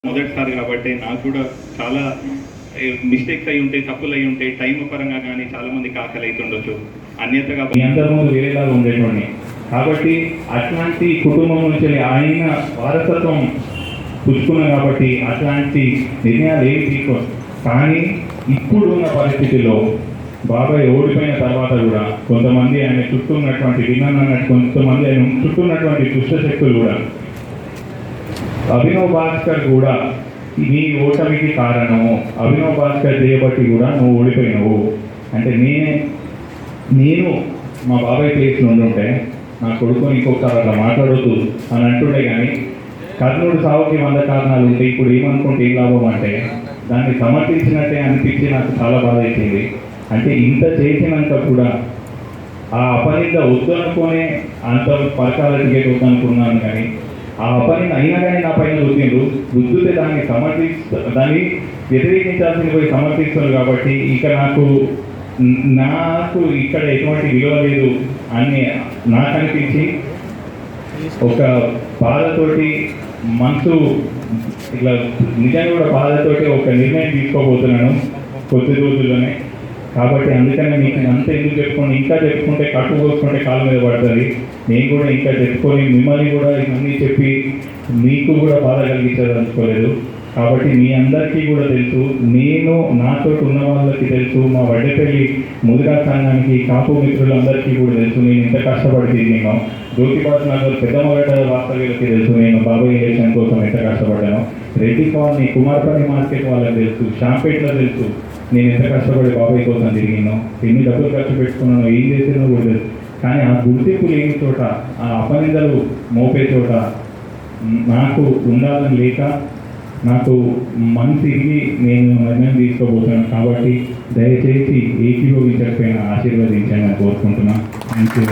మొదటిసారి కాబట్టి నాకు కూడా చాలా మిస్టేక్స్ అయి ఉంటాయి, తప్పులు అయి ఉంటాయి, టైం పరంగా కానీ చాలా మందికి ఆకలి అవుతుండొచ్చు, అన్యతగా అంతకుముందు వేరేలాగా ఉండేటువంటి. కాబట్టి అట్లాంటి కుటుంబం నుంచి ఆయన వారసత్వం పుచ్చుకున్నాం కాబట్టి అట్లాంటి నిర్ణయాలు ఏమి తీసుకో. కానీ ఇప్పుడున్న పరిస్థితుల్లో బాబాయ్ ఓడిపోయిన తర్వాత కూడా కొంతమంది ఆయన చుట్టూ ఉన్నటువంటి విన్నానన్నట్టు కొంతమంది ఆయన చుట్టూ ఉన్నటువంటి దుష్టశక్తులు కూడా అభినవ్ భాస్కర్ కూడా నీ ఓటమికి కారణము, అభినవ్ భాస్కర్ చేయబట్టి కూడా నువ్వు ఓడిపోయినావు అంటే నేను మా బాబాయ్ ప్లేస్లో ఉండుంటే నా కొడుకుని ఇంకొకసారి అట్లా మాట్లాడొద్దు అని అంటుండే. కానీ కర్ణుడు సావుకి 100 కారణాలు ఉంటాయి. ఇప్పుడు ఏమనుకుంటే ఏం లాభం అంటే దాన్ని సమర్థించినట్టే అనిపించి నాకు చాలా బాధ అవుతుంది. అంటే ఇంత చేసినాక కూడా ఆ అపనింద వద్దు అనుకునే అంత పరకాల టికెట్ వద్దు అనుకున్నాను. కానీ ఆ అపనింద అయినా కానీ నా పైన రుద్దితే దాన్ని వ్యతిరేకించాల్సింది పోయి సమర్థిస్తున్నారు. కాబట్టి ఇక నాకు ఇక్కడ ఎటువంటి విలువ లేదు అని నాకు అనిపించి ఒక బాధతోటి మనసు ఇట్లా నిజంగా కూడా బాధతోటి ఒక నిర్ణయం తీసుకోబోతున్నాను కొద్ది రోజుల్లోనే. కాబట్టి అందుకనే మీకు అంత ఎందుకు చెప్పుకోండి, ఇంకా చెప్పుకుంటే కట్టు కోసుకుంటే కాళ్ళ మీద పడుతుంది. నేను కూడా ఇంకా చెప్పుకొని మిమ్మల్ని కూడా ఇవన్నీ చెప్పి మీకు కూడా బాధ కలిగించాలనుకోలేదు. కాబట్టి మీ అందరికీ కూడా తెలుసు, నేను నాతో ఉన్న వాళ్ళకి తెలుసు, మా వడ్డేపల్లి ముదిరా సంఘానికి కాపు మిత్రులందరికీ కూడా తెలుసు నేను ఎంత కష్టపడి తిరిగాను. జ్యోతిబాబు నగర్ పెద్దమగడ్డ వాస్తవ్యులకి తెలుసు నేను బాబాయ్ ఎలక్షన్ కోసం ఎంత కష్టపడ్డాను. రెడ్డి కాలనీ కుమార్పల్లి మార్కెట్ వాళ్ళకి తెలుసు, షాంపేట్లో తెలుసు నేను ఎంత కష్టపడి బాబాయ్ కోసం తిరిగినాను, ఎన్ని డబ్బులు ఖర్చు పెట్టుకున్నానో, ఏం చేసినో కూడా తెలుసు. కానీ ఆ గుర్తింపు లేని చోట, ఆ అపనిందలు మోపే చోట నాకు ఉండాలని లేక నాకు మనసికి నేను నిర్ణయం తీసుకోబోతున్నాను. కాబట్టి దయచేసి ఏకీభవించకపోయినా ఆశీర్వదించాలని కోరుకుంటున్నాను. Thank you.